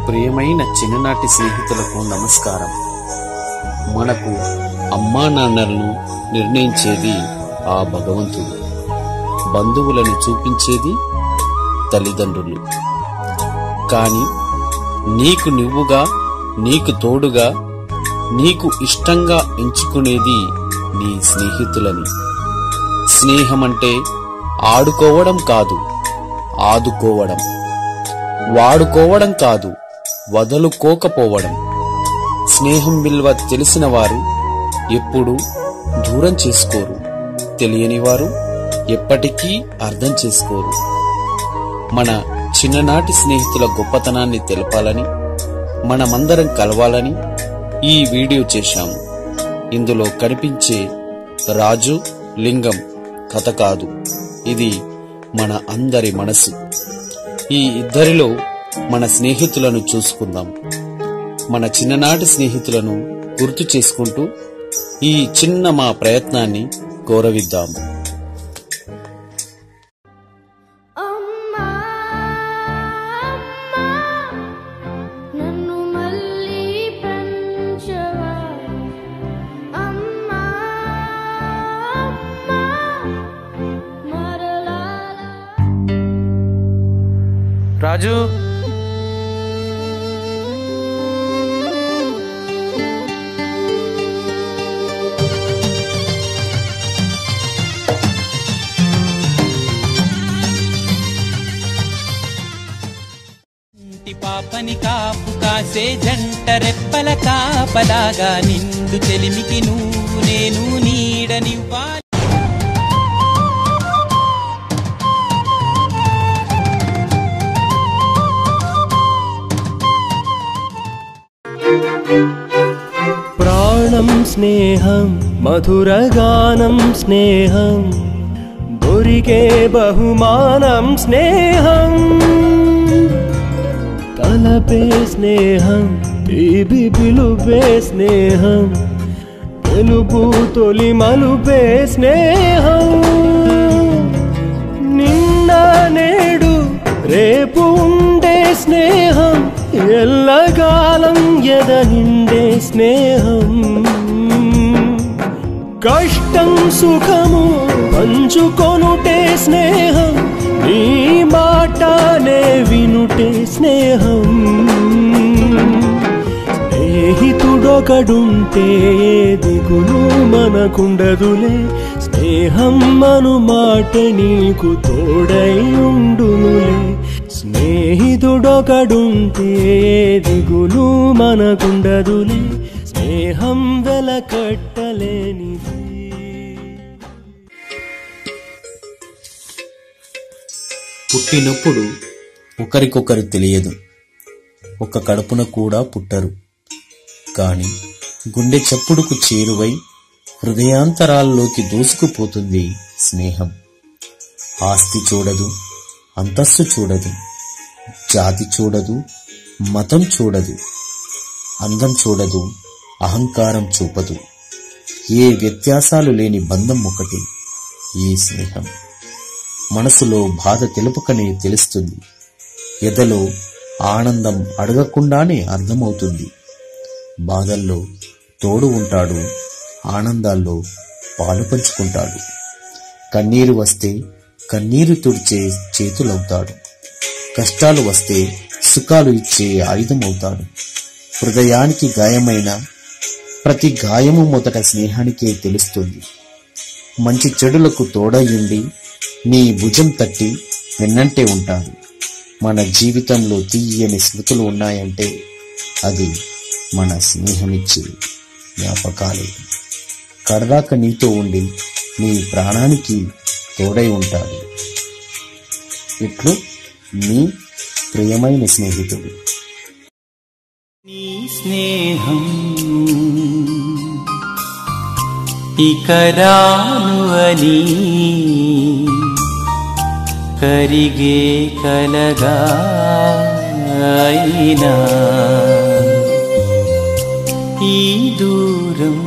ప్రియమైన చిన్ననాటి స్నేహితులకు నమస్కారం. మనకు అమ్మా నాన్నలను నిర్ణయించేది ఆ భగవంతుడు, బంధువులను చూపించేది తల్లిదండ్రులు. కానీ నీకు నువ్వుగా, నీకు తోడుగా, నీకు ఇష్టంగా ఎంచుకునేది నీ స్నేహితులని. స్నేహమంటే ఆడుకోవడం కాదు, ఆదుకోవడం, వాడుకోవడం కాదు, వదులుకోకపోవడం. స్నేహం విలువ తెలిసిన వారు ఎప్పుడూ దూరం చేసుకోరు, తెలియని వారు ఎప్పటికీ అర్థం చేసుకోరు. మన చిన్ననాటి స్నేహితుల గొప్పతనాన్ని తెలపాలని, మనమందరం కలవాలని ఈ వీడియో చేశాము. ఇందులో కనిపించే రాజు లింగం కథ కాదు, ఇది మన అందరి మనసు. ఈ ఇద్దరిలో మన స్నేహితులను చూసుకుందాం. మన చిన్ననాటి స్నేహితులను గుర్తు చేసుకుంటూ ఈ చిన్న మా ప్రయత్నాన్ని గౌరవిద్దాం. రాజు, పాపని కాపు కాసే జంట రెప్పల కాపలాగా నిండు చెలిమికి నువ్వు నేను నీడనివ్వాలి. ప్రాణం స్నేహం, మధురగానం స్నేహం, దొరికే బహుమానం స్నేహం, తలపే స్నేహం, తీపి పిలుపే స్నేహం, తెలుపు తొలి మలుపే స్నేహం, నిన్న నేడు రేపు ఉండే స్నేహం, ఎల్లకాలం ఎద నిండే స్నేహం, కష్టం సుఖము పంచుకొనుటే స్నేహం, నీ మాటనే వినుటే స్నేహం, స్నేహితుడొకడుంటే దిగులు మనకుండదులే, స్నేహం అను మాట నీకు తోడై ఉండునులే, స్నేహితుడొకడుంటే దిగులు మనకుండదులే, స్నేహం వెలకట్టలేనిది. పుట్టినప్పుడు ఒకరికొకరు తెలియదు, ఒక కడుపున కూడా పుట్టరు. కాని గుండె చప్పుడుకు చేరువై హృదయాంతరాల్లోకి దూసుకుపోతుంది స్నేహం. ఆస్తి చూడదు, అంతస్తు చూడదు, జాతి చూడదు, మతం చూడదు, అందం చూడదు, అహంకారం చూపదు. ఏ వ్యత్యాసాలు లేని బంధం ఒకటి, ఈ స్నేహం. మనసులో బాధ తెలుపకనే తెలుస్తుంది, ఎదలో ఆనందం అడగకుండానే అర్థమవుతుంది. బాధల్లో తోడు ఉంటాడు, ఆనందాల్లో పాలు పంచుకుంటాడు. కన్నీరు వస్తే కన్నీరు తుడిచే చేతులవుతాడు, కష్టాలు వస్తే సుఖాలు ఇచ్చే ఆయుధమవుతాడు. హృదయానికి గాయమైన ప్రతి గాయము మొదట స్నేహానికే తెలుస్తుంది. మంచి చెడులకు తోడయ్యుండి నీ భుజం తట్టి వెన్నంటే ఉంటాడు. మన జీవితంలో తీయని స్మృతులు ఉన్నాయంటే అది మన స్నేహమిచ్చే జ్ఞాపకాలే. కడదాక నీతో ఉండి నీ ప్రాణానికి తోడై ఉంటాడు. ఇట్లు నీ ప్రియమైన స్నేహితుడు. నీ స్నేహం ఇక రాను అని కరిగే కలగా అయినా ఈ దూరం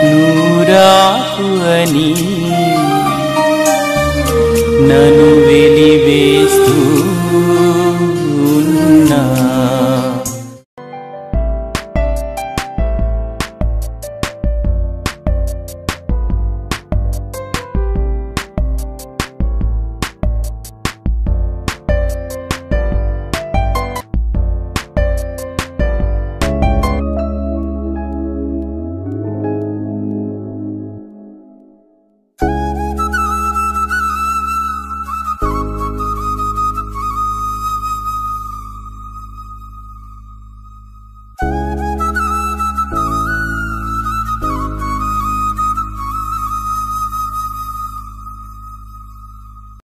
నూరాకు అని నన్ను